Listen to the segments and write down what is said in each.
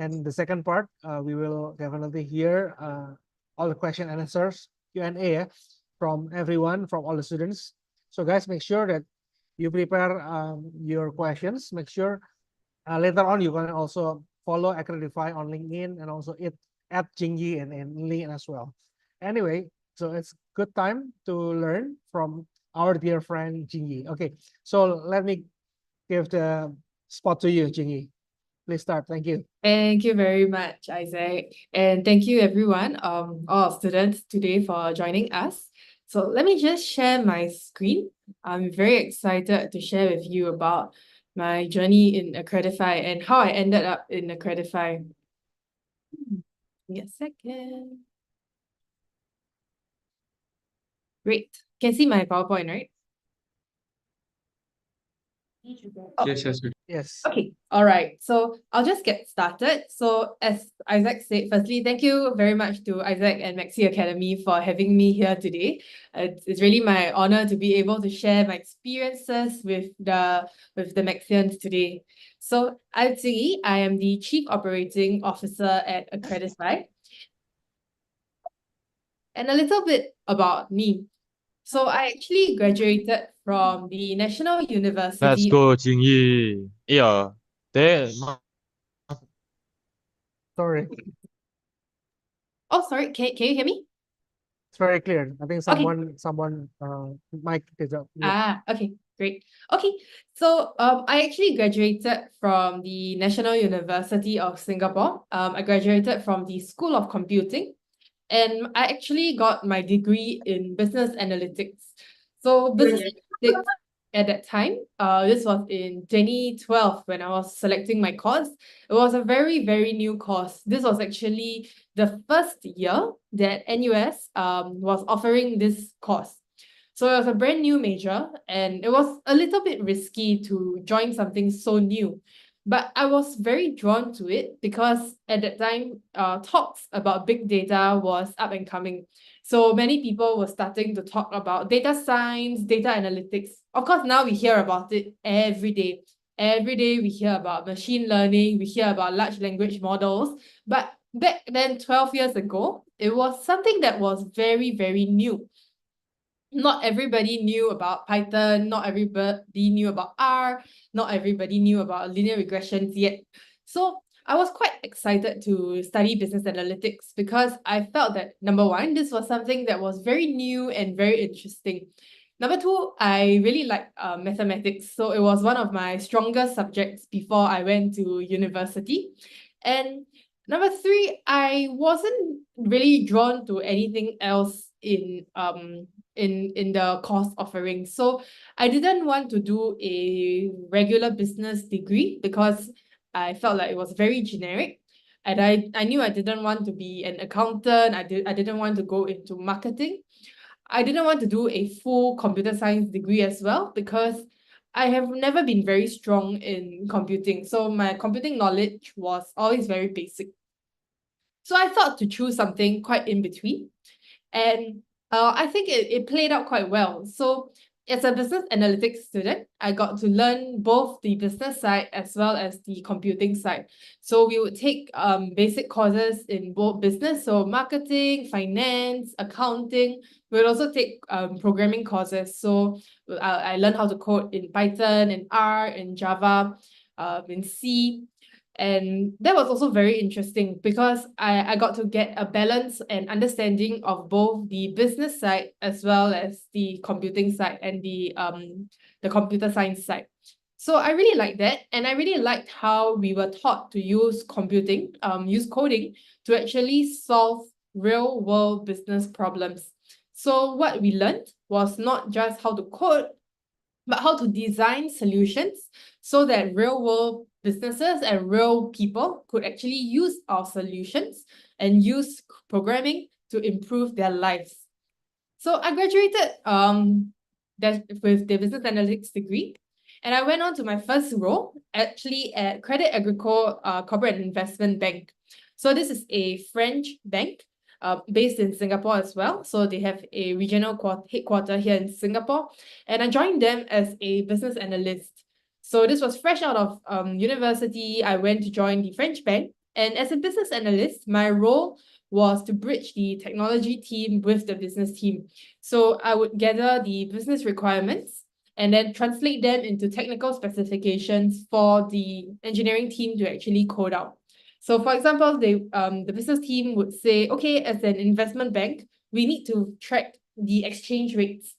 And the second part, we will definitely hear all the question and answers, Q&A, from everyone, from all the students. So guys, make sure that you prepare your questions. Make sure later on you can also follow Accredify on LinkedIn and also at Jingyi and LinkedIn as well. Anyway, so it's good time to learn from our dear friend Jingyi. Okay, so let me give the spot to you, Jingyi. Please start. Thank you. Thank you very much, Isaac. And thank you everyone, all our students today for joining us. So let me just share my screen. I'm very excited to share with you about my journey in Accredify and how I ended up in Accredify. Give me a second. Great. Can see my PowerPoint, right? Oh. Yes. Yes. Okay, all right. So I'll just get started. So as Isaac said, firstly, thank you very much to Isaac and Maxy Academy for having me here today. It's really my honor to be able to share my experiences with the Maxians today. So I'm Jingyi. I am the Chief Operating Officer at Accredify. And a little bit about me. So I actually graduated from the National University. Let's go, Jingyi. Yeah. There. Sorry. Oh, sorry. Can you hear me? It's very clear. I think someone mic is up. Okay, great. Okay, so I actually graduated from the National University of Singapore. I graduated from the School of Computing, and I actually got my degree in business analytics. So business analytics at that time, this was in 2012 when I was selecting my course. It was a very, very new course. This was actually the first year that NUS was offering this course. So it was a brand new major, and it was a little bit risky to join something so new. But I was very drawn to it because at that time, talks about big data was up and coming. So many people were starting to talk about data science, data analytics. Of course, now we hear about it every day. Every day we hear about machine learning, we hear about large language models. But back then, 12 years ago, it was something that was very, very new. Not everybody knew about Python, not everybody knew about R, not everybody knew about linear regressions yet. So I was quite excited to study business analytics because I felt that, number one, this was something that was very new and very interesting. Number two, I really liked mathematics. So it was one of my strongest subjects before I went to university. And number three, I wasn't really drawn to anything else in the course offering. So I didn't want to do a regular business degree because I felt like it was very generic. And I knew I didn't want to be an accountant. I didn't want to go into marketing. I didn't want to do a full computer science degree as well because I have never been very strong in computing. So my computing knowledge was always very basic. So I thought to choose something quite in between. And I think it played out quite well. So as a business analytics student, I got to learn both the business side as well as the computing side. So we would take basic courses in both business, so marketing, finance, accounting. We would also take programming courses. So I learned how to code in Python, in R, in Java, in C. And that was also very interesting because I got to get a balance and understanding of both the business side as well as the computing side and the computer science side. So I really liked that, and I really liked how we were taught to use computing, use coding to actually solve real world business problems. So what we learned was not just how to code, but how to design solutions so that real world businesses and real people could actually use our solutions and use programming to improve their lives. So I graduated with the business analytics degree, and I went on to my first role actually at Credit Agricole Corporate and Investment Bank. So this is a French bank based in Singapore as well. So they have a regional headquarter here in Singapore. And I joined them as a business analyst. So this was fresh out of university. I went to join the French bank And as a business analyst, my role was to bridge the technology team with the business team. So I would gather the business requirements and then translate them into technical specifications for the engineering team to actually code out. So for example, the business team would say, okay, as an investment bank, we need to track the exchange rates.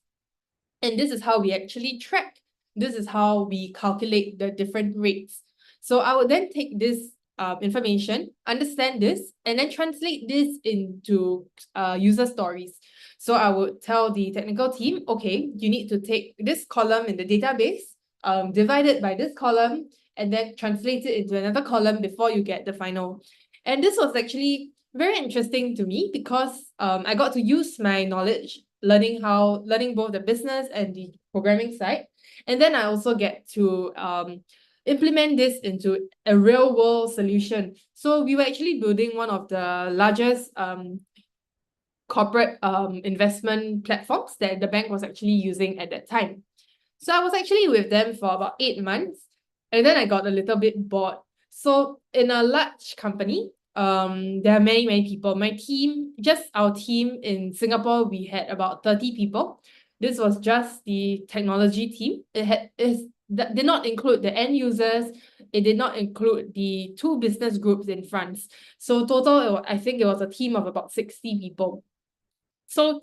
And this is how we actually track. This is how we calculate the different rates. So I would then take this information, understand this, and then translate this into user stories. So I would tell the technical team, okay, you need to take this column in the database, divide it by this column, and then translate it into another column before you get the final. And this was actually very interesting to me because I got to use my knowledge learning both the business and the programming side. And then I also get to implement this into a real world solution. So we were actually building one of the largest corporate investment platforms that the bank was actually using at that time. So I was actually with them for about 8 months, and then I got a little bit bored. So in a large company, there are many people. Just our team in Singapore, we had about 30 people. This was just the technology team. That did not include the end users. It did not include the 2 business groups in France. So total, I think it was a team of about 60 people. So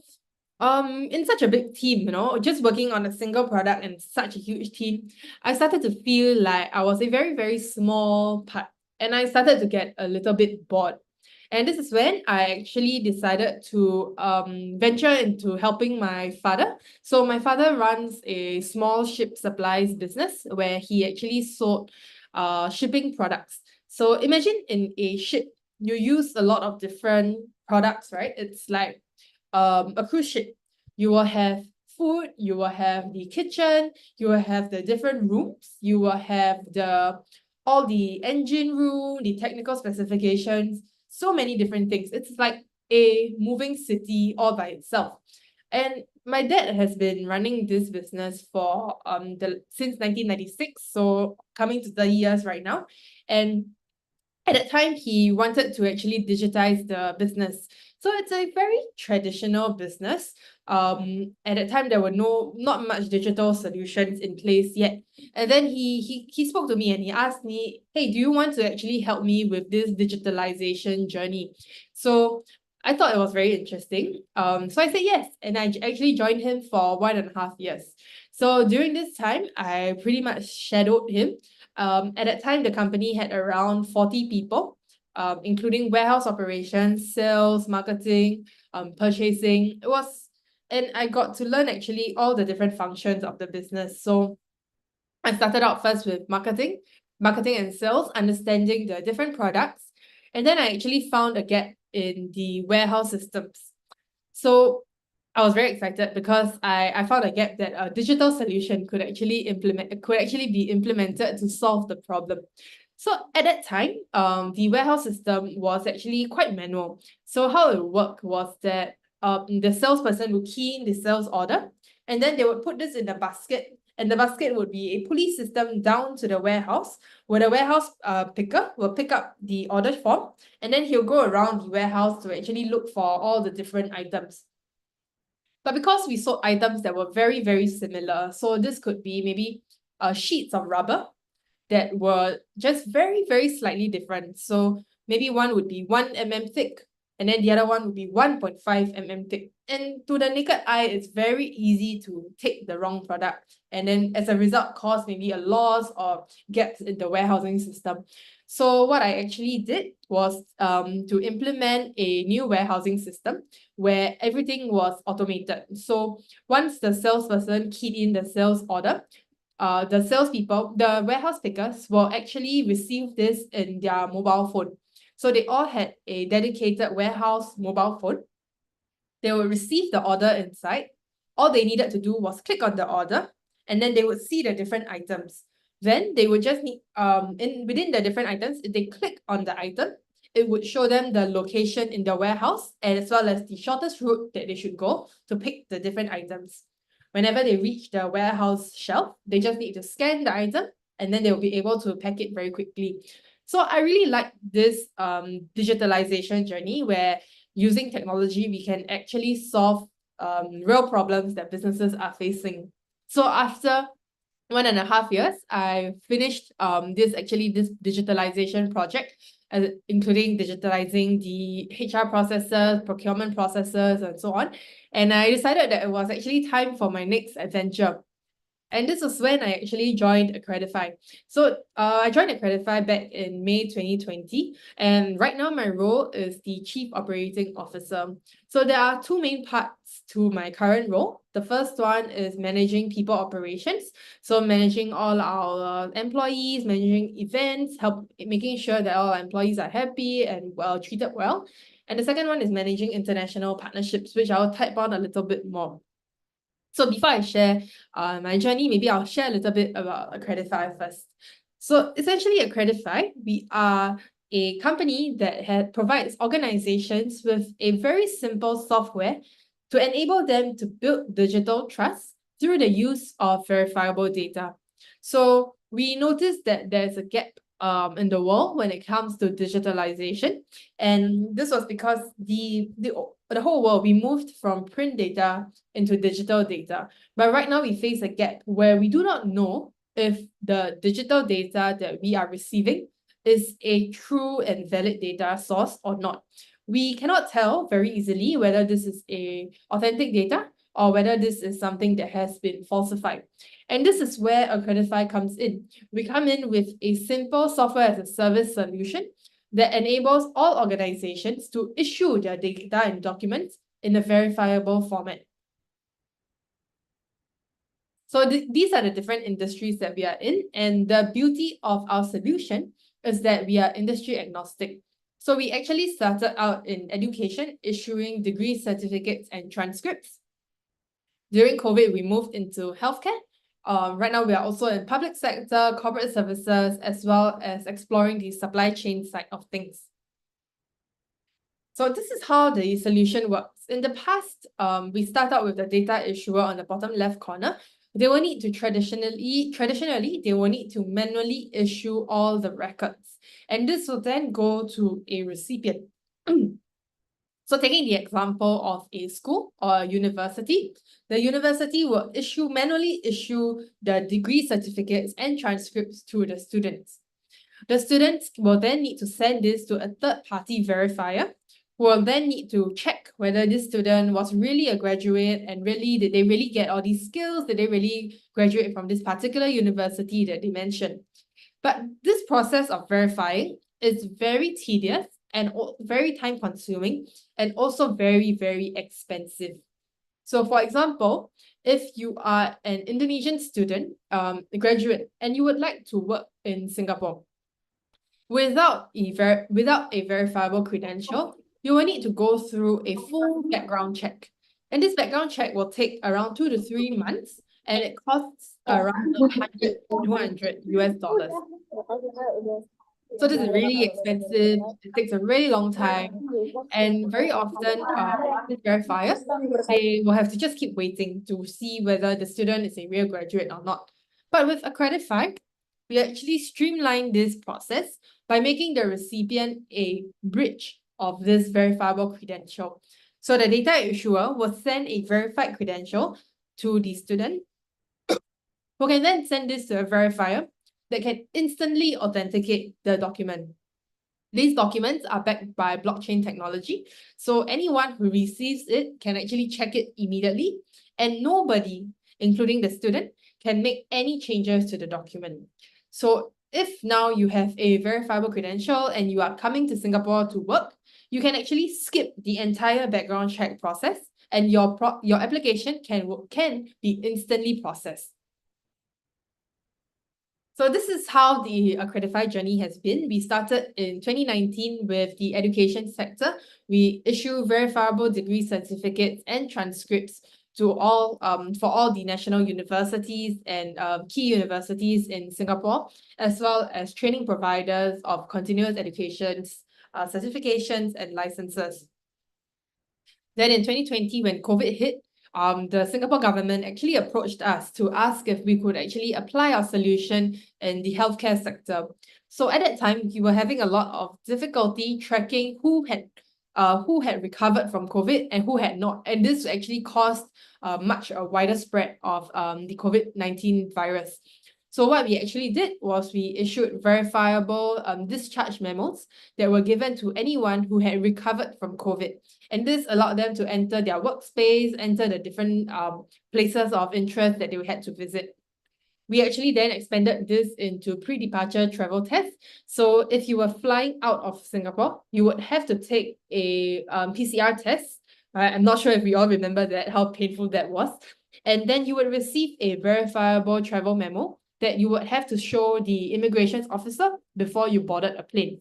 in such a big team, just working on a single product and such a huge team, I started to feel like I was a very, very small part, and I started to get a little bit bored. And this is when I actually decided to venture into helping my father. So my father runs a small ship supplies business where he actually sold shipping products. So imagine in a ship, you use a lot of different products, right? It's like a cruise ship. You will have food, you will have the kitchen, you will have the different rooms, you will have all the engine room, the technical specifications, so many different things. It's like a moving city all by itself. And my dad has been running this business for since 1996, so coming to 30 years right now. And at that time, he wanted to actually digitize the business. So it's a very traditional business. At that time, there were not much digital solutions in place yet. And then he spoke to me and he asked me, hey, do you want to actually help me with this digitalization journey? So I thought it was very interesting. So I said yes, and I actually joined him for 1.5 years. So during this time, I pretty much shadowed him. At that time, the company had around 40 people, including warehouse operations, sales, marketing, purchasing. And I got to learn actually all the different functions of the business. So I started out first with marketing and sales, understanding the different products. And then I actually found a gap in the warehouse systems. So I was very excited because I found a gap that a digital solution could actually be implemented to solve the problem. So at that time, the warehouse system was actually quite manual. So how it worked was that the salesperson would key in the sales order, and then they would put this in a basket, and the basket would be a pulley system down to the warehouse, where the warehouse picker will pick up the order form, and then he'll go around the warehouse to actually look for all the different items. But because we sold items that were very, very similar, so this could be maybe sheets of rubber that were just very, very slightly different. So maybe one would be 1 mm thick, and then the other one would be 1.5 mm thick. And to the naked eye, it's very easy to take the wrong product, and then as a result, cause maybe a loss or gaps in the warehousing system. So what I actually did was to implement a new warehousing system where everything was automated. So once the salesperson keyed in the sales order, the warehouse pickers will actually receive this in their mobile phone. So they all had a dedicated warehouse mobile phone. They will receive the order inside. All they needed to do was click on the order, and then they would see the different items. Then they would just need within the different items, if they click on the item, it would show them the location in the warehouse as well as the shortest route that they should go to pick the different items. Whenever they reach the warehouse shelf, they just need to scan the item, and then they'll be able to pack it very quickly. So I really like this digitalization journey where using technology, we can actually solve real problems that businesses are facing. So after 1.5 years, I finished this digitalization project, including digitalizing the HR processes, procurement processes, and so on. And I decided that it was actually time for my next adventure. And this was when I actually joined Accredify. So I joined Accredify back in May 2020. And right now my role is the Chief Operating Officer. So there are two main parts to my current role. The first one is managing people operations. So managing all our employees, managing events, making sure that all our employees are happy and treated well. And the second one is managing international partnerships, which I'll type on a little bit more. So before I share my journey, maybe I'll share a little bit about Accredify first. So essentially, Accredify, we are a company that provides organizations with a very simple software to enable them to build digital trust through the use of verifiable data. So we noticed that there's a gap in the world when it comes to digitalization. And this was because the whole world, we moved from print data into digital data. But right now we face a gap where we do not know if the digital data that we are receiving is a true and valid data source or not. We cannot tell very easily whether this is a authentic data or whether this is something that has been falsified. And this is where Accredify comes in. We come in with a simple software as a service solution that enables all organizations to issue their data and documents in a verifiable format. So these are the different industries that we are in, and the beauty of our solution is that we are industry agnostic. So we actually started out in education, issuing degree certificates and transcripts. During COVID, we moved into healthcare. Right now, we are also in public sector, corporate services, as well as exploring the supply chain side of things. So this is how the solution works. In the past, we start out with the data issuer on the bottom left corner. They will need to traditionally, they will need to manually issue all the records. And this will then go to a recipient. So taking the example of a school or a university, the university will manually issue the degree certificates and transcripts to the students. The students will then need to send this to a third-party verifier, who will then need to check whether this student was really a graduate and did they really get all these skills? Did they really graduate from this particular university that they mentioned? But this process of verifying is very tedious and very time-consuming and also very, very expensive. So for example, if you are an Indonesian student, a graduate, and you would like to work in Singapore, without a verifiable credential, you will need to go through a full background check. And this background check will take around 2 to 3 months, and it costs around $200 US. So this is really expensive. It takes a really long time. And very often, these verifiers, they will have to just keep waiting to see whether the student is a real graduate or not. But with Accredify, we actually streamline this process by making the recipient a bridge of this verifiable credential. So the data issuer will send a verified credential to the student, who can then send this to a verifier that can instantly authenticate the document. These documents are backed by blockchain technology, so anyone who receives it can actually check it immediately, and nobody, including the student, can make any changes to the document. So if now you have a verifiable credential and you are coming to Singapore to work, you can actually skip the entire background check process, and your application can be instantly processed. So this is how the Accredify journey has been. We started in 2019 with the education sector. We issue verifiable degree certificates and transcripts to all for all the national universities and key universities in Singapore, as well as training providers of continuous education, certifications and licenses. Then in 2020, when COVID hit, the Singapore government actually approached us to ask if we could actually apply our solution in the healthcare sector. So at that time, we were having a lot of difficulty tracking who had recovered from COVID and who had not. And this actually caused much a wider spread of the COVID-19 virus. So what we actually did was we issued verifiable discharge memos that were given to anyone who had recovered from COVID. And this allowed them to enter their workspace, enter the different places of interest that they had to visit. We actually then expanded this into pre-departure travel tests. So if you were flying out of Singapore, you would have to take a PCR test. I'm not sure if we all remember that, how painful that was. And then you would receive a verifiable travel memo that you would have to show the immigration officer before you boarded a plane.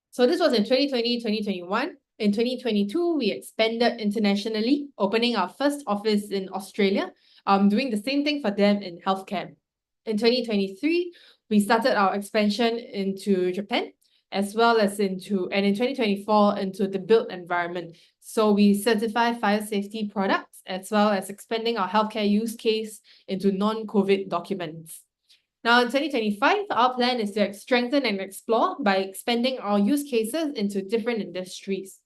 So this was in 2020, 2021. In 2022, we expanded internationally, opening our first office in Australia, doing the same thing for them in healthcare. In 2023, we started our expansion into Japan, as well as in 2024 into the built environment. So we certify fire safety products, as well as expanding our healthcare use case into non-COVID documents. Now, in 2025, our plan is to strengthen and explore by expanding our use cases into different industries.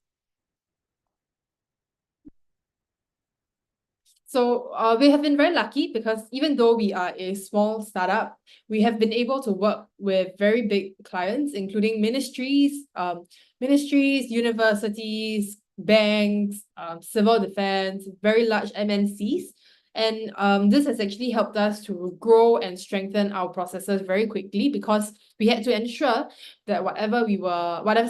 So we have been very lucky because even though we are a small startup, we have been able to work with very big clients, including ministries, universities, banks, civil defense, very large MNCs. And this has actually helped us to grow and strengthen our processes very quickly because we had to ensure that whatever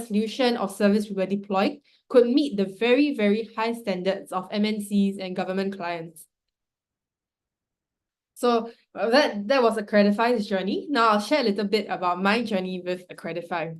solution or service we were deploying could meet the very, very high standards of MNCs and government clients. So that was Accredify's journey. Now I'll share a little bit about my journey with Accredify.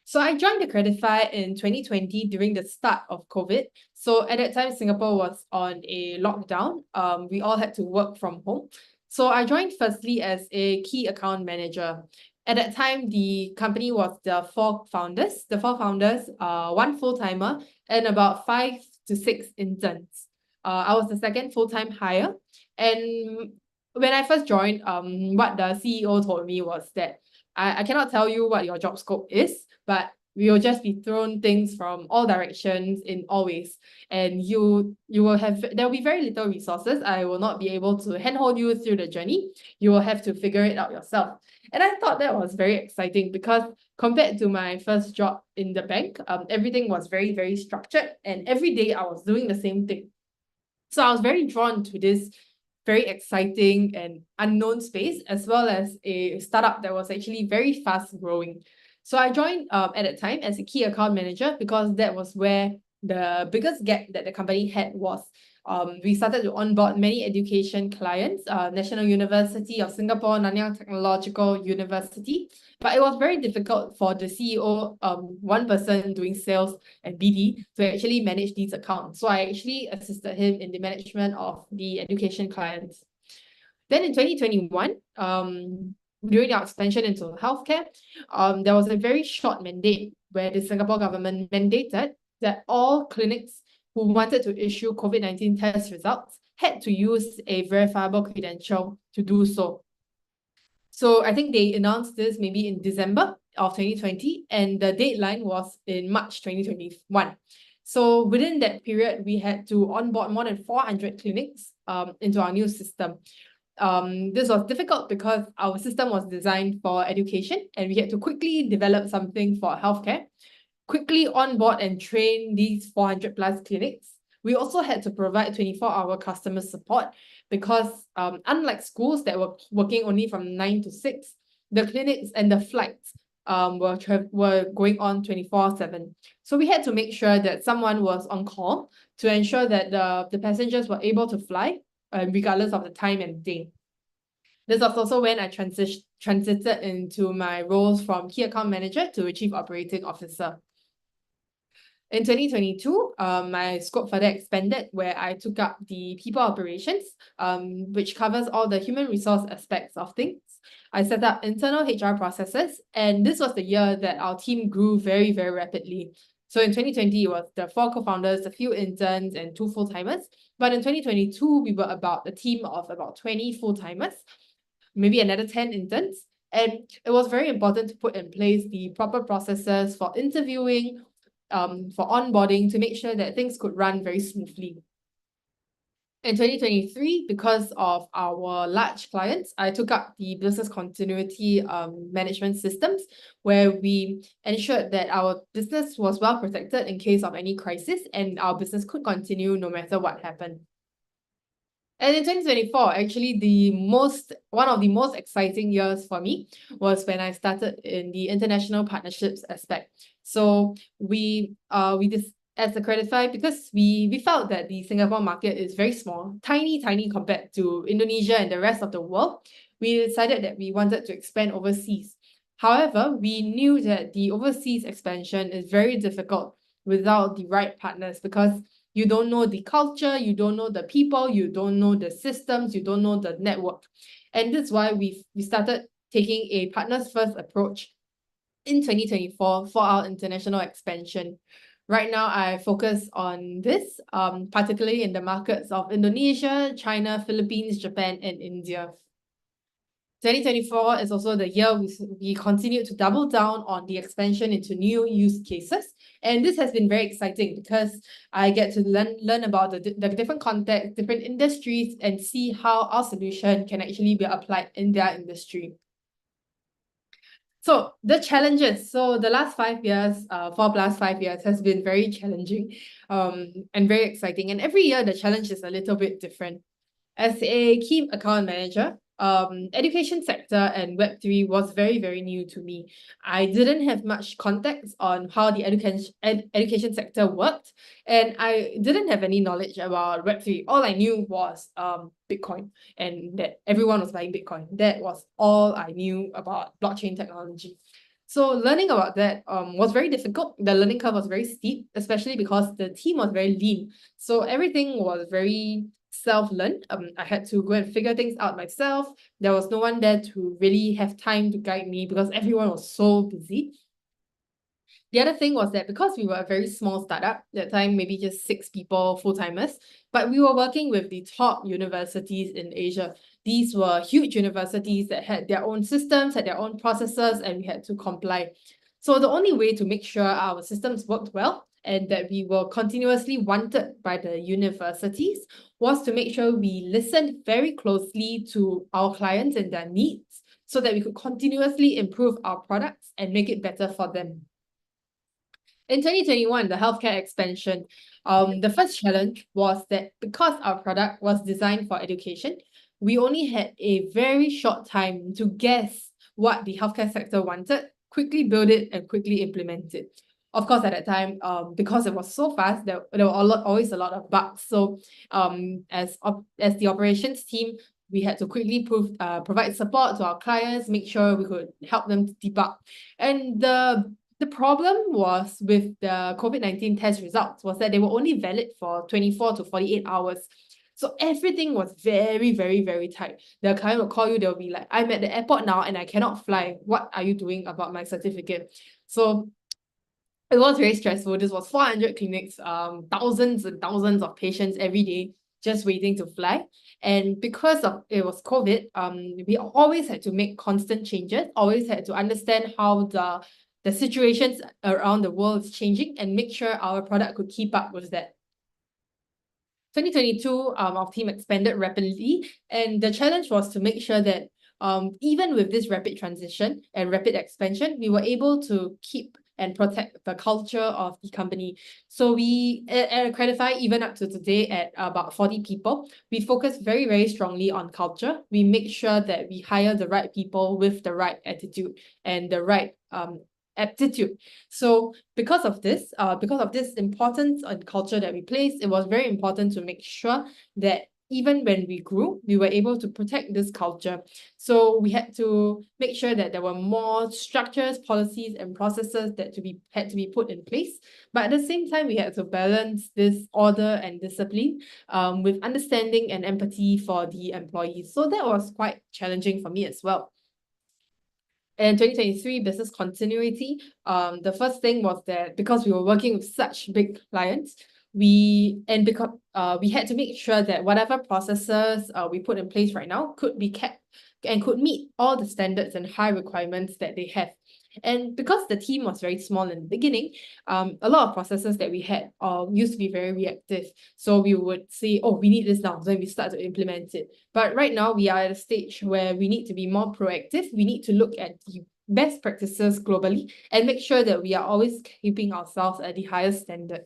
So I joined Accredify in 2020 during the start of COVID. So at that time, Singapore was on a lockdown. We all had to work from home. So I joined firstly as a key account manager. At that time, the company was the four founders, one full-timer and about 5 to 6 interns. I was the second full-time hire. And when I first joined, what the CEO told me was that I cannot tell you what your job scope is, but we will just be thrown things from all directions in all ways. And there will be very little resources. I will not be able to handhold you through the journey. You will have to figure it out yourself. And I thought that was very exciting because compared to my first job in the bank, everything was very, very structured. And every day I was doing the same thing. So I was very drawn to this very exciting and unknown space, as well as a startup that was actually very fast growing. So I joined at that time as a key account manager because that was where the biggest gap that the company had was. We started to onboard many education clients, National University of Singapore, Nanyang Technological University. But it was very difficult for the CEO, one person doing sales and BD, to actually manage these accounts. So I actually assisted him in the management of the education clients. Then in 2021, during our expansion into healthcare, there was a very short mandate where the Singapore government mandated that all clinics who wanted to issue COVID-19 test results had to use a verifiable credential to do so. So I think they announced this maybe in December of 2020, and the deadline was in March 2021. So within that period, we had to onboard more than 400 clinics into our new system. This was difficult because our system was designed for education, and we had to quickly develop something for healthcare, quickly onboard and train these 400 plus clinics. We also had to provide 24-hour customer support because unlike schools that were working only from 9 to 6, the clinics and the flights were going on 24/7. So we had to make sure that someone was on call to ensure that the passengers were able to fly regardless of the time and day. This was also when I transited into my roles from key account manager to chief operating officer. In 2022, my scope further expanded where I took up the people operations, which covers all the human resource aspects of things. I set up internal HR processes, and this was the year that our team grew very, very rapidly. So in 2020, it was the 4 co-founders, a few interns, and 2 full-timers. But in 2022, we were about a team of about 20 full-timers, maybe another 10 interns. And it was very important to put in place the proper processes for interviewing, for onboarding, to make sure that things could run very smoothly. In 2023, because of our large clients, I took up the business continuity management systems, where we ensured that our business was well protected in case of any crisis, and our business could continue no matter what happened. And in 2024, actually, one of the most exciting years for me was when I started in the international partnerships aspect. So as Accredify, because we felt that the Singapore market is very small, tiny compared to Indonesia and the rest of the world, we decided that we wanted to expand overseas. However, we knew that the overseas expansion is very difficult without the right partners, because you don't know the culture, you don't know the people, you don't know the systems, you don't know the network. And that's why we started taking a partners first approach in 2024 for our international expansion. Right now, I focus on this, particularly in the markets of Indonesia, China, Philippines, Japan, and India. 2024 is also the year we continue to double down on the expansion into new use cases. And this has been very exciting because I get to learn about the different contexts, different industries, and see how our solution can actually be applied in their industry. So the challenges. So the last 5 years, 4+5 years, has been very challenging and very exciting. And every year the challenge is a little bit different. As a key account manager, education sector and Web3 was very, very new to me. I didn't have much context on how the education sector worked, and I didn't have any knowledge about Web3. All I knew was Bitcoin, and that everyone was buying Bitcoin. That was all I knew about blockchain technology. So learning about that was very difficult. The learning curve was very steep, especially because the team was very lean. So everything was very self-learned. I had to go and figure things out myself. There was no one there to really have time to guide me because everyone was so busy. The other thing was that because we were a very small startup, that time maybe just 6 people, full-timers, but we were working with the top universities in Asia. These were huge universities that had their own systems, had their own processes, and we had to comply. So the only way to make sure our systems worked well and that we were continuously wanted by the universities was to make sure we listened very closely to our clients and their needs so that we could continuously improve our products and make it better for them. In 2021, the healthcare expansion, the first challenge was that because our product was designed for education, we only had a very short time to guess what the healthcare sector wanted, quickly build it, and quickly implement it. Of course, at that time, because it was so fast, there were always a lot of bugs. So as the operations team, we had to quickly provide support to our clients, make sure we could help them to debug. And the problem was with the COVID-19 test results was that they were only valid for 24 to 48 hours. So everything was very, very, very tight. The client will call you, they'll be like, I'm at the airport now and I cannot fly. What are you doing about my certificate? So it was very stressful. This was 400 clinics, thousands and thousands of patients every day just waiting to fly. And because it was COVID, we always had to make constant changes, always had to understand how the situations around the world is changing and make sure our product could keep up with that. 2022, our team expanded rapidly, and the challenge was to make sure that even with this rapid transition and rapid expansion, we were able to keep and protect the culture of the company. So we at Accredify, even up to today at about 40 people, we focus very, very strongly on culture. We make sure that we hire the right people with the right attitude and the right aptitude. So because of this importance on culture that we place, it was very important to make sure that even when we grew, we were able to protect this culture. So we had to make sure that there were more structures, policies, and processes that had to be put in place. But at the same time, we had to balance this order and discipline with understanding and empathy for the employees. So that was quite challenging for me as well. And 2023 business continuity, the first thing was that because we were working with such big clients, because we had to make sure that whatever processes we put in place right now could be kept and could meet all the standards and high requirements that they have. And because the team was very small in the beginning, a lot of processes that we had used to be very reactive. So we would say, oh, we need this now. Then we start to implement it. But right now we are at a stage where we need to be more proactive. We need to look at the best practices globally and make sure that we are always keeping ourselves at the highest standard.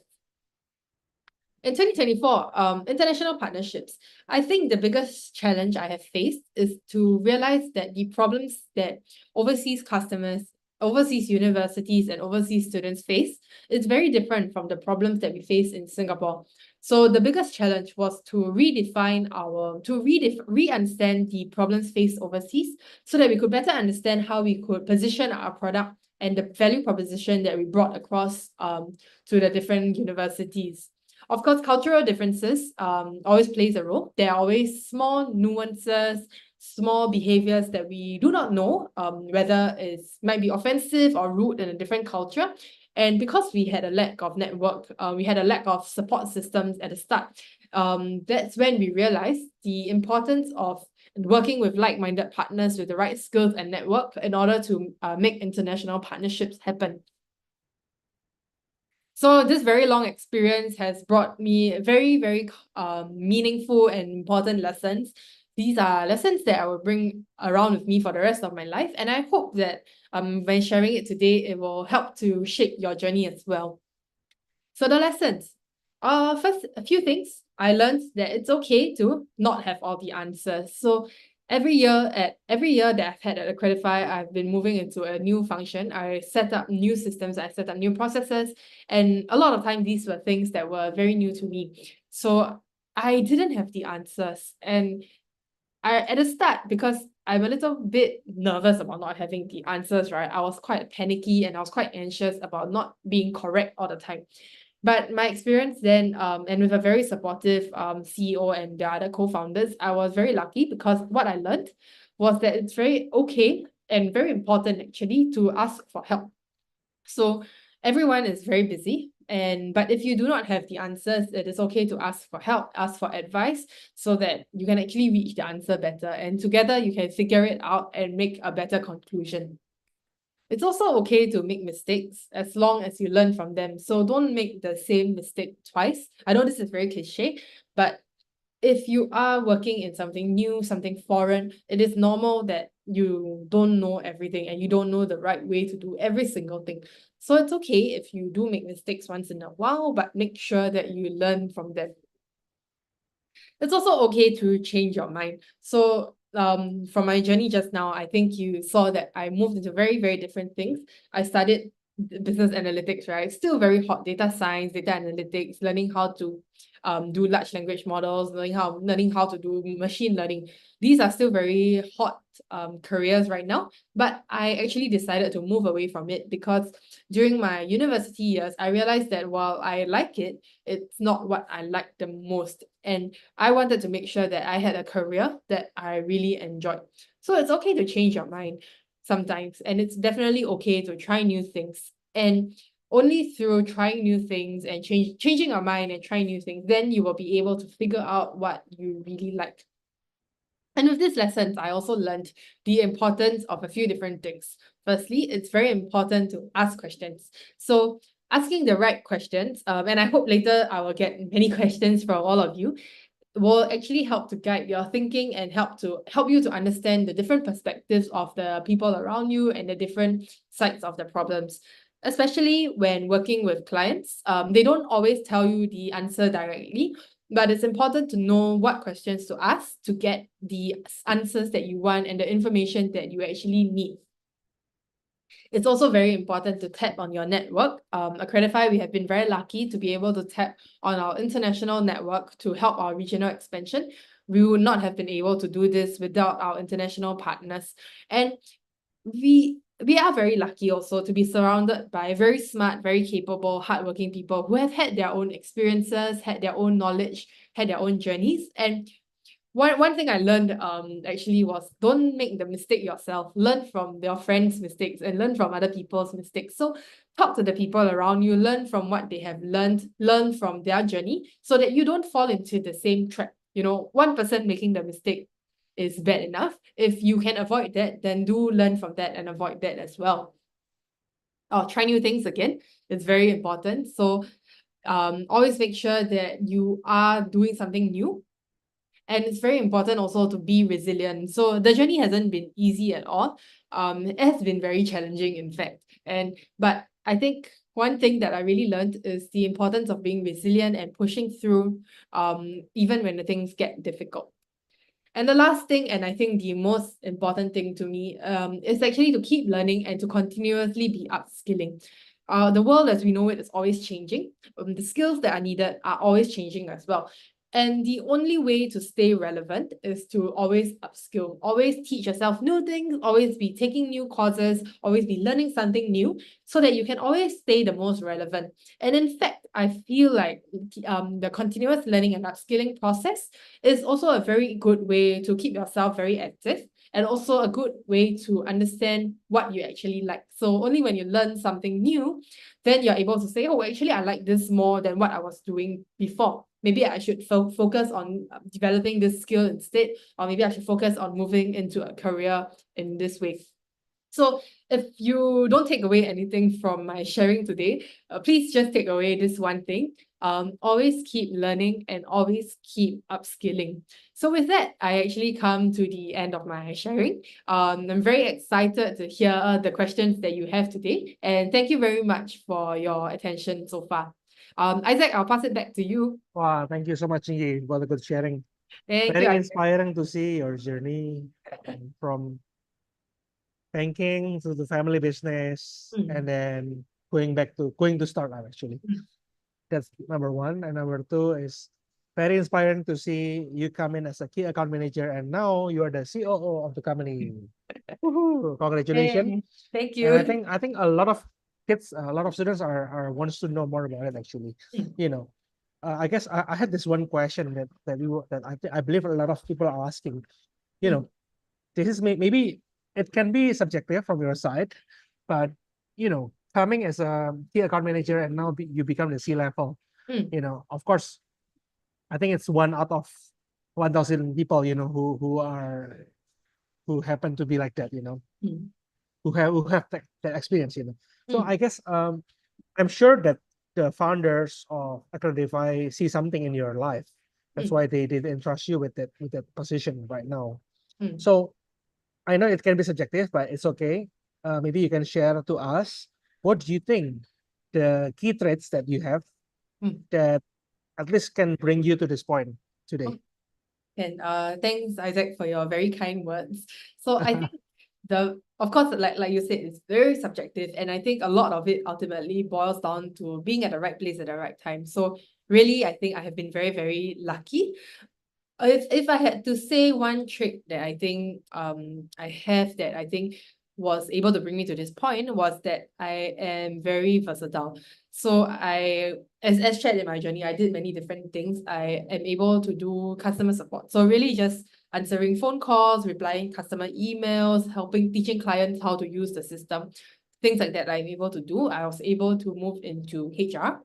In 2024, international partnerships. I think the biggest challenge I have faced is to realize that the problems that overseas customers, overseas universities, and overseas students face is very different from the problems that we face in Singapore. So the biggest challenge was to re-understand the problems faced overseas so that we could better understand how we could position our product and the value proposition that we brought across to the different universities. Of course, cultural differences always plays a role. There are always small nuances, small behaviors that we do not know whether it might be offensive or rude in a different culture. And because we had a lack of network, we had a lack of support systems at the start, that's when we realized the importance of working with like-minded partners with the right skills and network in order to make international partnerships happen. So this very long experience has brought me very, very meaningful and important lessons. These are lessons that I will bring around with me for the rest of my life. And I hope that by sharing it today, it will help to shape your journey as well. So the lessons. First, a few things. I learned that it's okay to not have all the answers. So every year that I've had at Accredify, I've been moving into a new function. I set up new systems, I set up new processes, and a lot of time these were things that were very new to me. So I didn't have the answers. And at the start, because I'm a little bit nervous about not having the answers, right? I was quite panicky and I was quite anxious about not being correct all the time. But my experience then, and with a very supportive CEO and the other co-founders, I was very lucky because what I learned was that it's very okay and very important actually to ask for help. So everyone is very busy, but if you do not have the answers, it is okay to ask for help, ask for advice, so that you can actually reach the answer better. And together you can figure it out and make a better conclusion. It's also okay to make mistakes as long as you learn from them. So don't make the same mistake twice. I know this is very cliche, but if you are working in something new, something foreign, it is normal that you don't know everything and you don't know the right way to do every single thing. So it's okay if you do make mistakes once in a while, but make sure that you learn from them. It's also okay to change your mind. So from my journey just now, I think you saw that I moved into very, very different things. I studied business analytics, right? Still very hot, data science, data analytics, learning how to do large language models, learning how to do machine learning. These are still very hot careers right now, but I actually decided to move away from it because during my university years, I realized that while I like it, it's not what I like the most. And I wanted to make sure that I had a career that I really enjoyed. So it's okay to change your mind sometimes, and it's definitely okay to try new things. And only through trying new things and changing your mind and trying new things, then you will be able to figure out what you really like. And with these lessons, I also learned the importance of a few different things. Firstly, it's very important to ask questions. So asking the right questions, and I hope later I will get many questions from all of you, will actually help to guide your thinking and help you to understand the different perspectives of the people around you and the different sides of the problems. Especially when working with clients, they don't always tell you the answer directly, but it's important to know what questions to ask to get the answers that you want and the information that you actually need. It's also very important to tap on your network. Accredify, we have been very lucky to be able to tap on our international network to help our regional expansion. We would not have been able to do this without our international partners. And we are very lucky also to be surrounded by very smart, very capable, hardworking people who have had their own experiences, had their own knowledge, had their own journeys. And one thing I learned actually was don't make the mistake yourself. Learn from your friends' mistakes and learn from other people's mistakes. So talk to the people around you, learn from what they have learned, learn from their journey so that you don't fall into the same trap. You know, one person making the mistake is bad enough. If you can avoid that, then do learn from that and avoid that as well. Or try new things again. It's very important. So always make sure that you are doing something new. And it's very important also to be resilient. So the journey hasn't been easy at all. It has been very challenging, in fact. But I think one thing that I really learned is the importance of being resilient and pushing through, even when the things get difficult. And the last thing, and I think the most important thing to me, is actually to keep learning and to continuously be upskilling. The world as we know it is always changing. The skills that are needed are always changing as well. And the only way to stay relevant is to always upskill, always teach yourself new things, always be taking new courses, always be learning something new so that you can always stay the most relevant. And in fact, I feel like the continuous learning and upskilling process is also a very good way to keep yourself very active and also a good way to understand what you actually like. So only when you learn something new, then you're able to say, oh, actually, I like this more than what I was doing before. Maybe I should focus on developing this skill instead, or maybe I should focus on moving into a career in this way. So if you don't take away anything from my sharing today, please just take away this one thing. Always keep learning and always keep upskilling. So with that, I actually come to the end of my sharing. I'm very excited to hear the questions that you have today. And thank you very much for your attention so far. Isaac, I'll pass it back to you. Wow, thank you so much, Ingi, for the good sharing. Thank Very you, Isaac. inspiring to see your journey from banking to the family business and then going to startup actually. That's number one. And number two is very inspiring to see you come in as a key account manager and now you are the COO of the company. Woohoo! Congratulations. Thank And you. I think a lot of kids, a lot of students are wants to know more about it actually. You know, I guess I had this one question that I believe a lot of people are asking. You know, this is maybe it can be subjective from your side, but you know, coming as a key account manager and now you become the C level. You know, of course, I think it's one out of 1,000 people. You know, who happen to be like that. You know, who have that experience. You know, so I guess I'm sure that the founders of Accredify see something in your life. That's why they did entrust you with that position right now. So I know it can be subjective, but it's okay. Maybe you can share to us what do you think the key traits that you have that at least can bring you to this point today. And thanks, Isaac, for your very kind words. So I think of course, like you said, it's very subjective, and I think a lot of it ultimately boils down to being at the right place at the right time. So really, I think I have been very, very lucky. If I had to say one trait that I think I have that I think was able to bring me to this point was that I am very versatile. So as shared in my journey, I did many different things. I am able to do customer support. So really just answering phone calls, replying customer emails, teaching clients how to use the system, things like that I'm able to do. I was able to move into HR.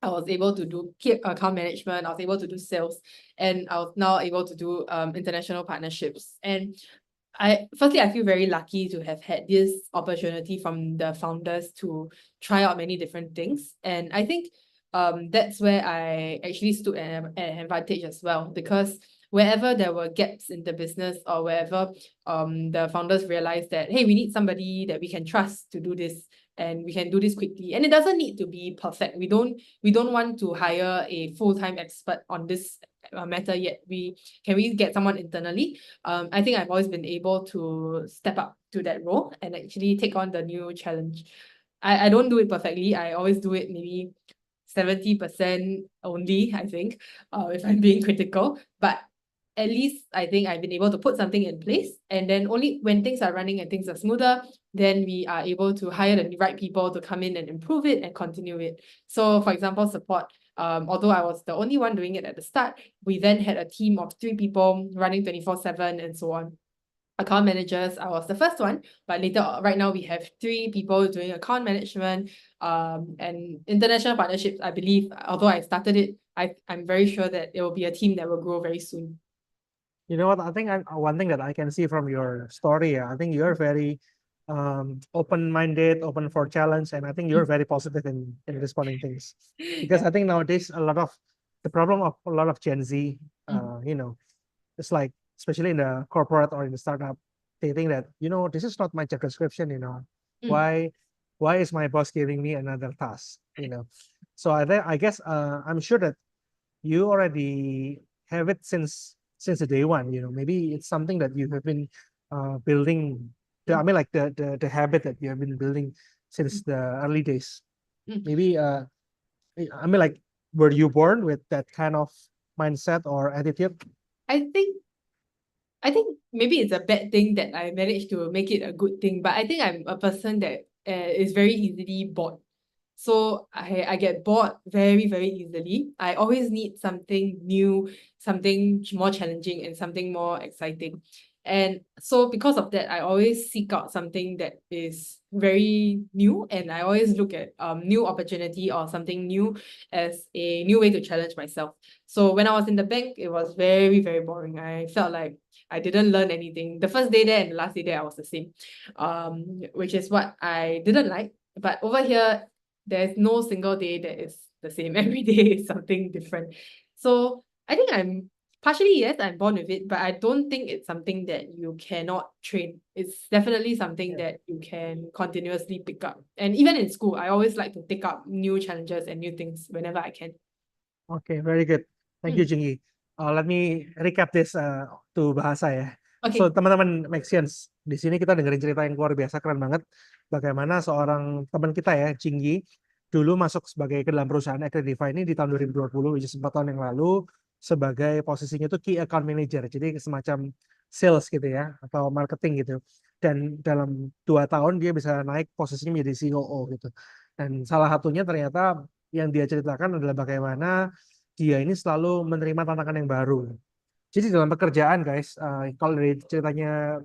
I was able to do key account management. I was able to do sales, and I was now able to do international partnerships. And I feel very lucky to have had this opportunity from the founders to try out many different things. And I think that's where I actually stood at an advantage as well, because wherever there were gaps in the business or wherever the founders realized that, hey, we need somebody that we can trust to do this and we can do this quickly. And it doesn't need to be perfect. We don't want to hire a full-time expert on this matter yet. Can we get someone internally? I think I've always been able to step up to that role and actually take on the new challenge. I don't do it perfectly. I always do it maybe 70% only, I think, if I'm being critical. But at least I think I've been able to put something in place. And then only when things are running and things are smoother, then we are able to hire the right people to come in and improve it and continue it. So for example, support, although I was the only one doing it at the start, we then had a team of 3 people running 24/7 and so on. Account managers, I was the first one, but right now we have 3 people doing account management, and international partnerships. I believe, although I started it, I'm very sure that it will be a team that will grow very soon. You know what? I think one thing that I can see from your story, I think you're very open-minded, open for challenge, and I think you're very positive in responding things. Because I think nowadays the problem of a lot of Gen Z, it's like, especially in the corporate or in the startup, they think that, this is not my job description, why is my boss giving me another task, So I guess I'm sure that you already have it since the day one, maybe it's something that you have been building. I mean, like the habit that you have been building since the early days. Maybe I mean, like, were you born with that kind of mindset or attitude? I think maybe it's a bad thing that I managed to make it a good thing, but I think I'm a person that is very easily bored. So I get bored very, very easily. I always need something new, something more challenging, and something more exciting. And so because of that, I always seek out something that is very new, and I always look at new opportunity or something new as a new way to challenge myself. So when I was in the bank, it was very, very boring. I felt like I didn't learn anything. The first day there and the last day there, I was the same, which is what I didn't like. But over here, there's no single day that is the same. Every day is something different. So I think partially, yes, I'm born with it, but I don't think it's something that you cannot train. It's definitely something that you can continuously pick up. And even in school, I always like to pick up new challenges and new things whenever I can. Okay, very good. Thank you, Jingyi. Let me recap this to bahasa ya. Okay. So, teman-teman Maxians, di sini kita dengerin cerita yang luar biasa, keren banget. Bagaimana seorang teman kita ya, Jingyi, dulu masuk sebagai ke dalam perusahaan Accredify ini di tahun 2020, which is 4 tahun yang lalu, sebagai posisinya itu Key Account Manager, jadi semacam sales gitu ya, atau marketing gitu. Dan dalam 2 tahun dia bisa naik posisinya menjadi COO gitu. Dan salah satunya ternyata yang dia ceritakan adalah bagaimana dia ini selalu menerima tantangan yang baru. Jadi dalam pekerjaan guys, kalau dari ceritanya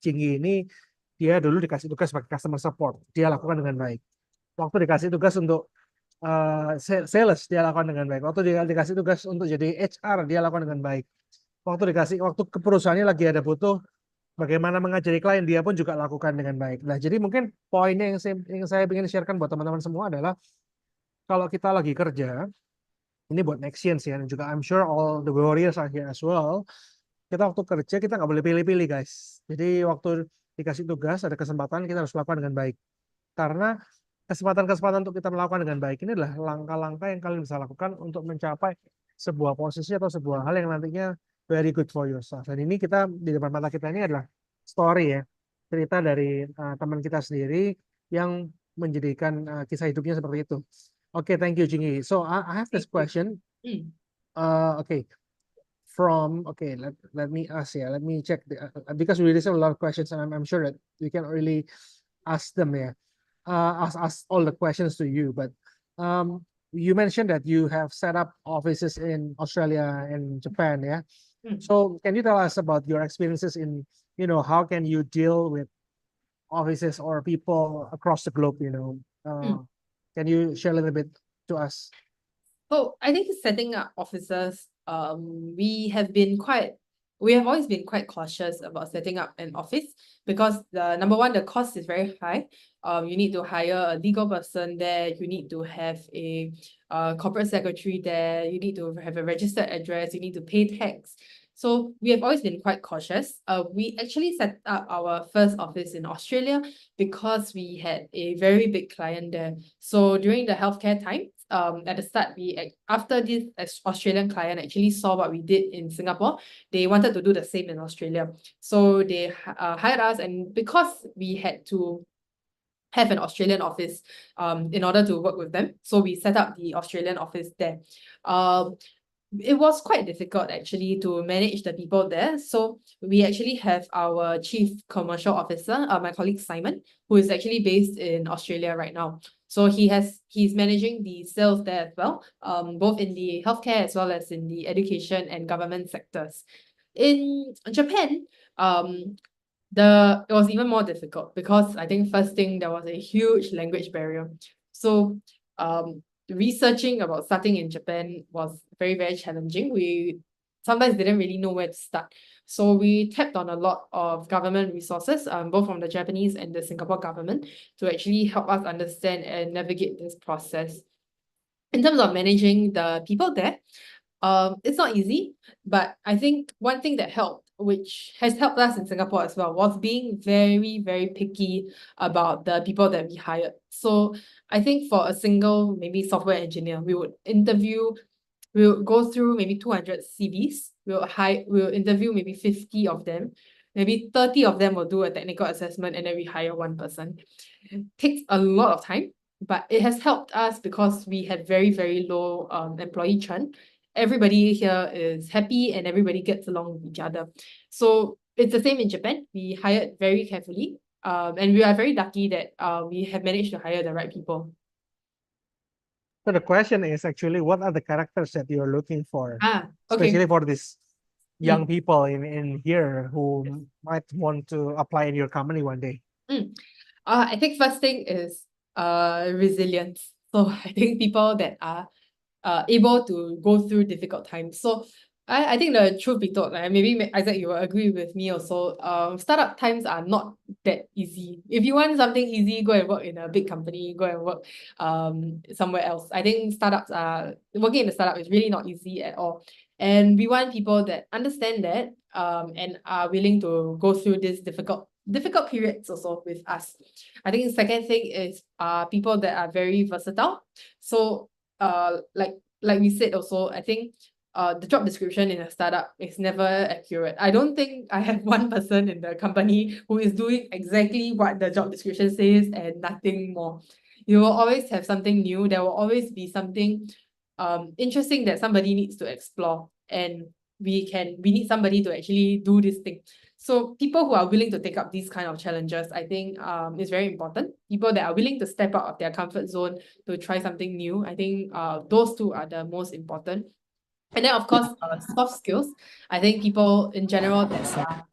Jingyi ini, dia dulu dikasih tugas sebagai customer support, dia lakukan dengan baik. Waktu dikasih tugas untuk sales, dia lakukan dengan baik. Waktu dia dikasih tugas untuk jadi HR, dia lakukan dengan baik. Waktu ke perusahaannya lagi ada butuh bagaimana mengajari klien, dia pun juga lakukan dengan baik. Nah, jadi mungkin poinnya yang saya ingin sharekan buat teman-teman semua adalah kalau kita lagi kerja, ini buat Maxians ya, dan juga I'm sure all the warriors are here as well. Kita waktu kerja, kita nggak boleh pilih-pilih guys. Jadi waktu dikasih tugas, ada kesempatan, kita harus lakukan dengan baik. Karena kesempatan-kesempatan untuk kita melakukan dengan baik ini adalah langkah-langkah yang kalian bisa lakukan untuk mencapai sebuah posisi atau sebuah hal yang nantinya very good for yourself. Dan ini kita, di depan mata kita ini adalah story ya, cerita dari teman kita sendiri yang menjadikan kisah hidupnya seperti itu. Okay, thank you, Jingyi. So I have this question. Okay, let me ask. Yeah, let me check because we received a lot of questions, and I'm sure that we can really ask them. Yeah, ask all the questions to you. But you mentioned that you have set up offices in Australia and Japan. Yeah. So can you tell us about your experiences in, how can you deal with offices or people across the globe? Can you share a little bit to us? So I think setting up offices, we have always been quite cautious about setting up an office because number one, the cost is very high. You need to hire a legal person there. You need to have a corporate secretary there. You need to have a registered address. You need to pay tax. So we have always been quite cautious. We actually set up our first office in Australia because we had a very big client there. So during the healthcare time, at the start, after this Australian client actually saw what we did in Singapore, they wanted to do the same in Australia. So they hired us, and because we had to have an Australian office in order to work with them, so we set up the Australian office there. it was quite difficult actually to manage the people there. So we actually have our chief commercial officer, my colleague Simon, who is actually based in Australia right now. So he's managing the sales there as well, both in the healthcare as well as in the education and government sectors. In Japan, it was even more difficult because I think first thing there was a huge language barrier. So researching about starting in Japan was very, very challenging. We sometimes didn't really know where to start. So we tapped on a lot of government resources, both from the Japanese and the Singapore government, to actually help us understand and navigate this process. In terms of managing the people there, it's not easy, but I think one thing that helped, which has helped us in Singapore as well, was being very, very picky about the people that we hired. So I think for a single, maybe software engineer, we would go through maybe 200 CVs. We'll interview maybe 50 of them. Maybe 30 of them will do a technical assessment and then we hire one person. It takes a lot of time, but it has helped us because we had very, very low employee churn. Everybody here is happy and everybody gets along with each other. So it's the same in Japan. We hired very carefully, and we are very lucky that we have managed to hire the right people. So the question is actually, what are the characters that you're looking for, Okay. especially for these young people in here who might want to apply in your company one day? I think first thing is resilience. So I think people that are able to go through difficult times. So I think the truth be told, like maybe Isaac, you will agree with me also. Startup times are not that easy. If you want something easy, go and work in a big company, go and work somewhere else. I think working in a startup is really not easy at all. And we want people that understand that and are willing to go through this difficult periods also with us. I think the second thing is people that are very versatile. So like we said also, I think the job description in a startup is never accurate. I don't think I have one person in the company who is doing exactly what the job description says and nothing more. You will always have something new. There will always be something interesting that somebody needs to explore, and we need somebody to actually do this thing. So people who are willing to take up these kind of challenges, I think is very important. People that are willing to step out of their comfort zone to try something new. I think those two are the most important. And then of course, soft skills. I think people in general that are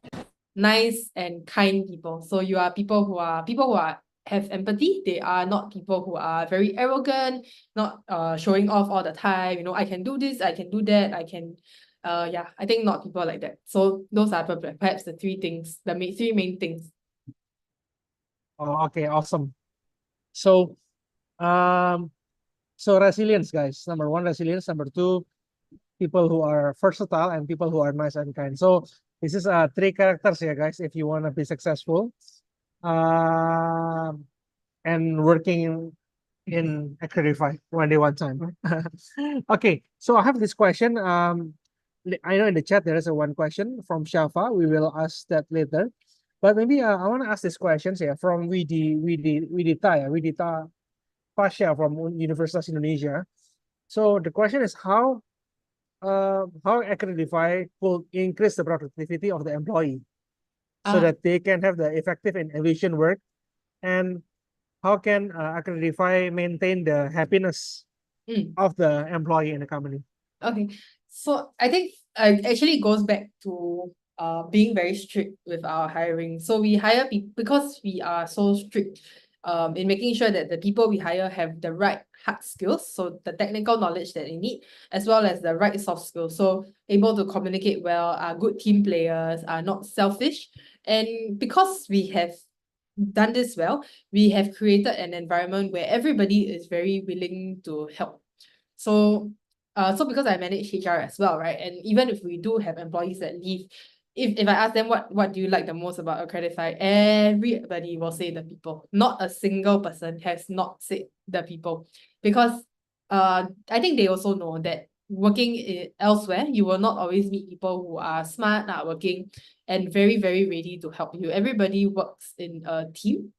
nice and kind people. So you are people who have empathy. They are not people who are very arrogant, not showing off all the time. You know, I can do this, I can do that, I can I think not people like that. So those are perhaps the three main things. Oh, okay, awesome. So resilience, guys. Number one, resilience. Number two, people who are versatile, and people who are nice and kind. So this is three characters here, guys, if you want to be successful and working in Accredify one day, one time. Okay, so I have this question. I know in the chat there is one question from Shafa. We will ask that later. But maybe I want to ask these questions here from Widita Pasha from Universitas Indonesia. So the question is how Accredify could increase the productivity of the employee so that they can have the effective and efficient work, and how can Accredify maintain the happiness of the employee in the company? Okay, so I think it actually goes back to being very strict with our hiring. So we hire people because we are so strict in making sure that the people we hire have the right hard skills, so the technical knowledge that they need, as well as the right soft skills. So able to communicate well, are good team players, are not selfish. And because we have done this well, we have created an environment where everybody is very willing to help. So because I manage HR as well, right? And even if we do have employees that leave, if I ask them what do you like the most about Accredify, everybody will say the people. Not a single person has not said the people. Because I think they also know that working elsewhere, you will not always meet people who are smart, hardworking, and very, very ready to help you. Everybody works in a team.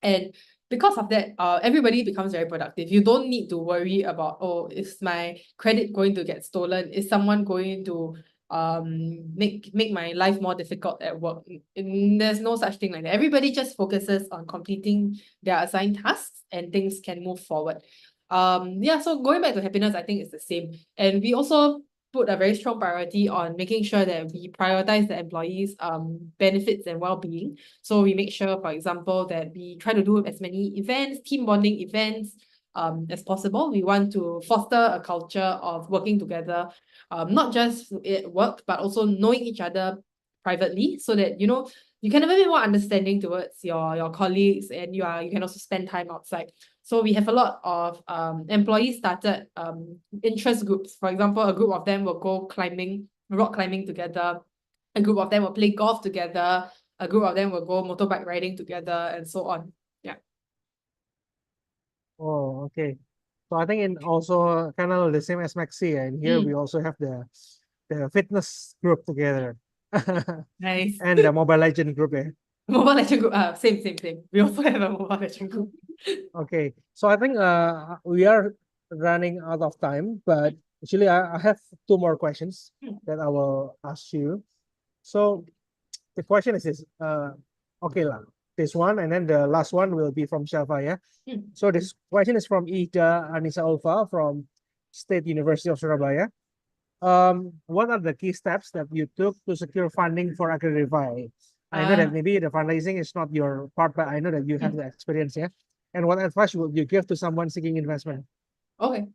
And because of that, everybody becomes very productive. You don't need to worry about, oh, is my credit going to get stolen? Is someone going to make my life more difficult at work? There's no such thing like that. Everybody just focuses on completing their assigned tasks and things can move forward. Yeah, so going back to happiness, I think it's the same. And we also put a very strong priority on making sure that we prioritize the employees' benefits and well-being. So we make sure, for example, that we try to do as many events, team bonding events, as possible. We want to foster a culture of working together, not just at work, but also knowing each other privately, so that you can have a bit more understanding towards your colleagues, and you can also spend time outside. So we have a lot of employees started interest groups. For example, a group of them will go climbing, rock climbing together. A group of them will play golf together. A group of them will go motorbike riding together, and so on. Yeah. Oh, okay. So I think in also kind of the same as Maxy, and here we also have the fitness group together. Nice. And the Mobile Legend group, eh? Mobile Legend group. Same. We also have a Mobile Legend group. Okay. So I think we are running out of time, but actually I have two more questions that I will ask you. So the question is this, okay lah, this one, and then the last one will be from Shafa, yeah? So this question is from Ida Anissa Ulfa from State University of Surabaya. What are the key steps that you took to secure funding for Accredify? I know that maybe the fundraising is not your part, but I know that you have the experience, yeah? And what advice would you give to someone seeking investment? Okay.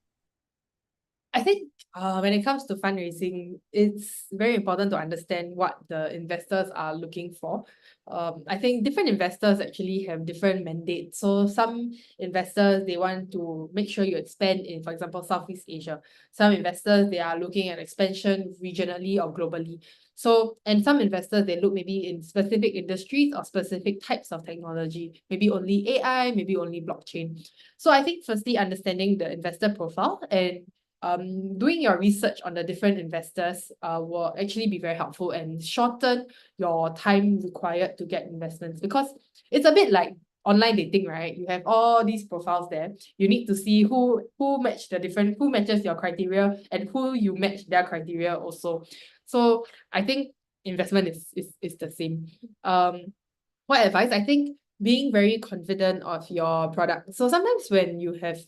I think when it comes to fundraising, it's very important to understand what the investors are looking for. I think different investors actually have different mandates. So some investors, they want to make sure you expand in, for example, Southeast Asia. Some investors, they are looking at expansion regionally or globally. So, and some investors, they look maybe in specific industries or specific types of technology, maybe only AI, maybe only blockchain. So I think firstly, understanding the investor profile and doing your research on the different investors will actually be very helpful and shorten your time required to get investments, because it's a bit like online dating, right? You have all these profiles there. You need to see who matches your criteria and who you match their criteria also. So I think investment is the same. What advice? I think being very confident of your product. So sometimes when you're just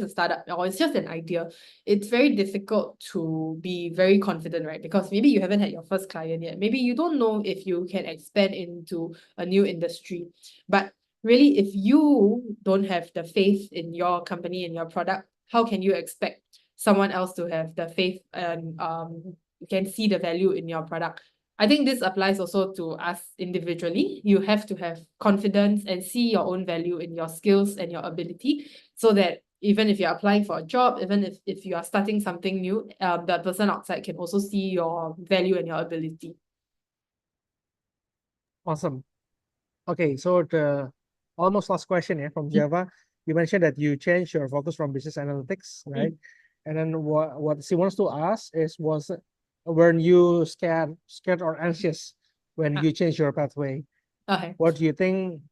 a startup or it's just an idea, it's very difficult to be very confident, right? Because maybe you haven't had your first client yet. Maybe you don't know if you can expand into a new industry. But really, if you don't have the faith in your company and your product, how can you expect someone else to have the faith and can see the value in your product? I think this applies also to us individually. You have to have confidence and see your own value in your skills and your ability, so that even if you're applying for a job, even if you are starting something new, the person outside can also see your value and your ability. Awesome. Okay, so the almost last question here from Java. You mentioned that you changed your focus from business analytics, right? And then what she wants to ask is, weren't you scared or anxious when you changed your pathway? Okay. What do you think?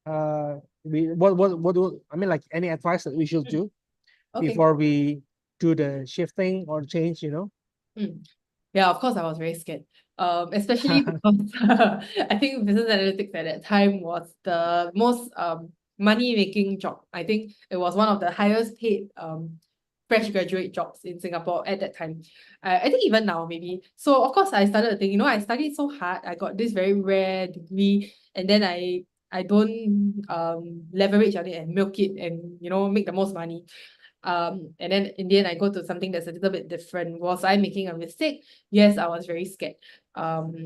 I mean, like any advice that we should do before we do the shifting or change, Yeah, of course I was very scared. Especially because I think business analytics at that time was the most money-making job. I think it was one of the highest paid fresh graduate jobs in Singapore at that time. I think even now maybe. So of course I started to think, I studied so hard, I got this very rare degree, and then I don't leverage on it and milk it and make the most money. And then in the end, I go to something that's a little bit different. Was I making a mistake? Yes, I was very scared. But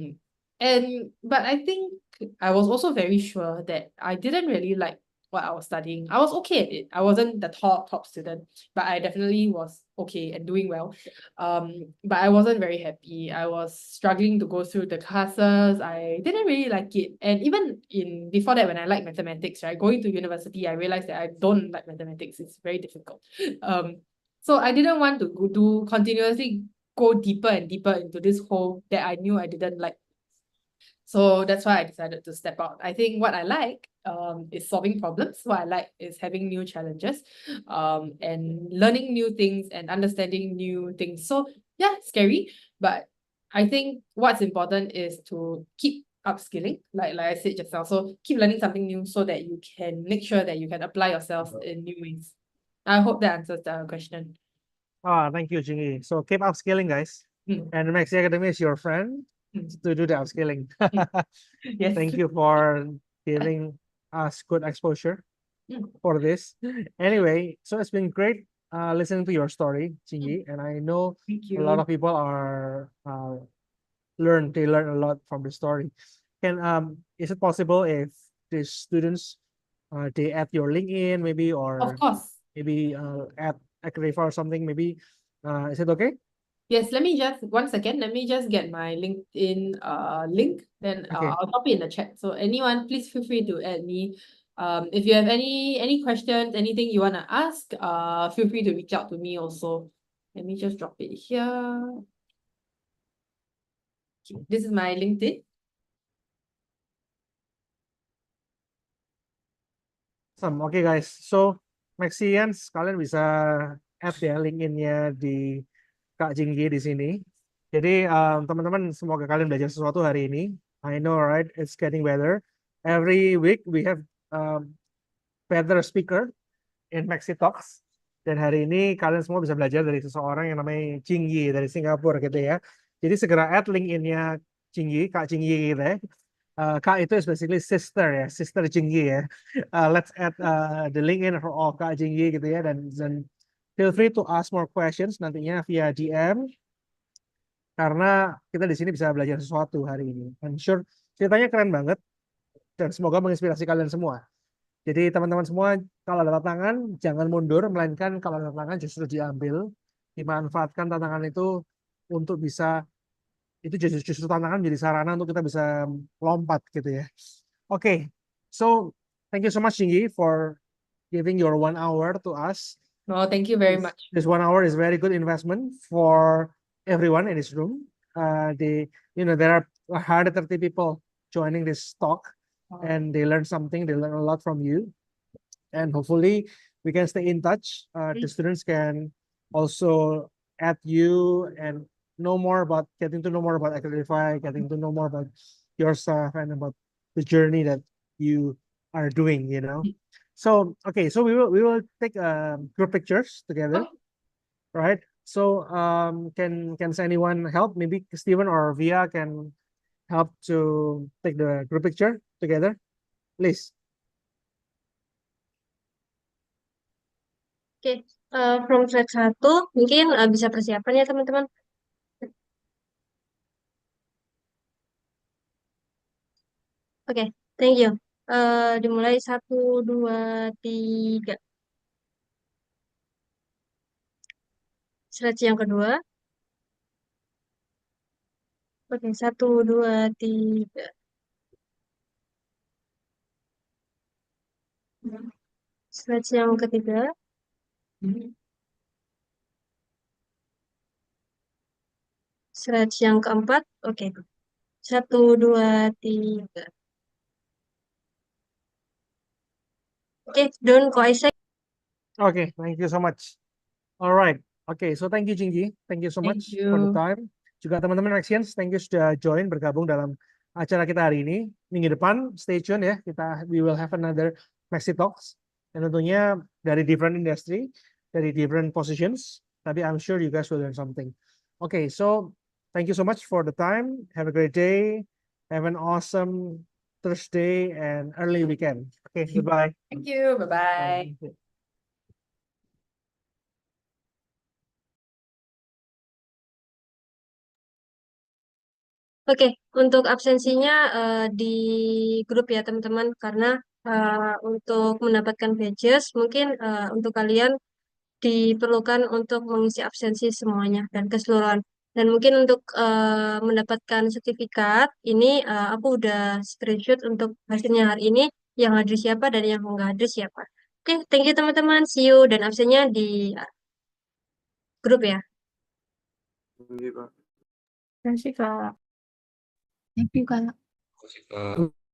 I think I was also very sure that I didn't really like what I was studying. I was okay at it. I wasn't the top student, but I definitely was okay and doing well. But I wasn't very happy. I was struggling to go through the classes. I didn't really like it. And even before that, when I liked mathematics, right, going to university, I realized that I don't like mathematics. It's very difficult. So I didn't want to continuously go deeper and deeper into this hole that I knew I didn't like. So that's why I decided to step out. I think what I like is solving problems. What I like is having new challenges, and learning new things and understanding new things. So yeah, scary, but I think what's important is to keep upskilling, like I said just now. So keep learning something new so that you can make sure that you can apply yourself in new ways. I hope that answers the question. Thank you, Jingy. So keep upscaling, guys. Mm. And Maxy Academy is your friend Mm. to do the upscaling. Yes. Thank you for giving us good exposure for this. Anyway, so it's been great listening to your story, Jingy, and I know Thank a lot you. of people are they learn a lot from the story. Is it possible if the students they add your LinkedIn maybe, or Of course. maybe add Accredify or something maybe? Is it okay? Yes, let me just 1 second. Let me just get my LinkedIn link. Then Okay. I'll drop it in the chat. So anyone, please feel free to add me. If you have any questions, anything you wanna ask, feel free to reach out to me also. Let me just drop it here. Okay, this is my LinkedIn. Awesome. Oke guys, so Maxians kalian bisa add ya LinkedIn-nya di Kak Jinggi di sini. Jadi teman-teman semoga kalian belajar sesuatu hari ini. I know, right? It's getting better. Every week we have better speaker in Maxi Talks. Dan hari ini kalian semua bisa belajar dari seseorang yang namanya Jinggi dari Singapura gitu ya. Jadi segera add LinkedIn-nya Jinggi, Kak Jinggi gitu ya. Kak itu is basically sister ya, sister Jinggi ya. Let's add the LinkedIn for all Kak Jinggi gitu ya, dan feel free to ask more questions nantinya via DM karena kita di sini bisa belajar sesuatu hari ini. I'm sure ceritanya keren banget dan semoga menginspirasi kalian semua. Jadi teman-teman semua kalau ada tantangan jangan mundur, melainkan kalau ada tantangan justru diambil, dimanfaatkan tantangan itu untuk bisa itu justru tantangan menjadi sarana untuk kita bisa lompat gitu ya. Okay, so thank you so much, Jinggi, for giving your 1 hour to us. No, thank you very much. This 1 hour is very good investment for everyone in this room. There are 130 people joining this talk, and they learn something. They learn a lot from you, and hopefully we can stay in touch. The students can also add you and getting to know more about Accredify, getting to know more about yourself and about the journey that you are doing, you know. So okay, so we will take group pictures together, right? So can anyone help? Maybe Steven or Via can help to take the group picture together, please. Oke, from slide 1 mungkin bisa persiapan ya teman-teman. Oke, thank you. Dimulai 1, 2, 3. Slide yang kedua. Oke, 1, 2, 3. Slide yang ketiga. Slide yang keempat. Oke. 1, 2, 3. Oke, done kok Isaac. Okay, thank you so much. All right. Okay, so thank you Jinggi. Thank you so Thank much for the you. time. Juga teman-teman Maxians, thank you sudah join bergabung dalam acara kita hari ini. Minggu depan stay tune ya. We will have another Maxi Talks. Dan tentunya dari different industry, dari different positions. Tapi I'm sure you guys will learn something. Okay, so thank you so much for the time. Have a great day. Have an awesome Thursday and early weekend. Okay, goodbye. Thank you. Bye-bye. Bye. Oke, untuk absensinya di grup ya teman-teman, karena untuk mendapatkan badges mungkin untuk kalian diperlukan untuk mengisi absensi semuanya dan keseluruhan. Dan mungkin untuk mendapatkan sertifikat ini aku udah screenshot untuk hasilnya hari ini, yang hadir siapa dan yang nggak hadir siapa. Oke, thank you teman-teman, see you, dan absennya di grup ya. Terima kasih, Kak. Thank you, Kak.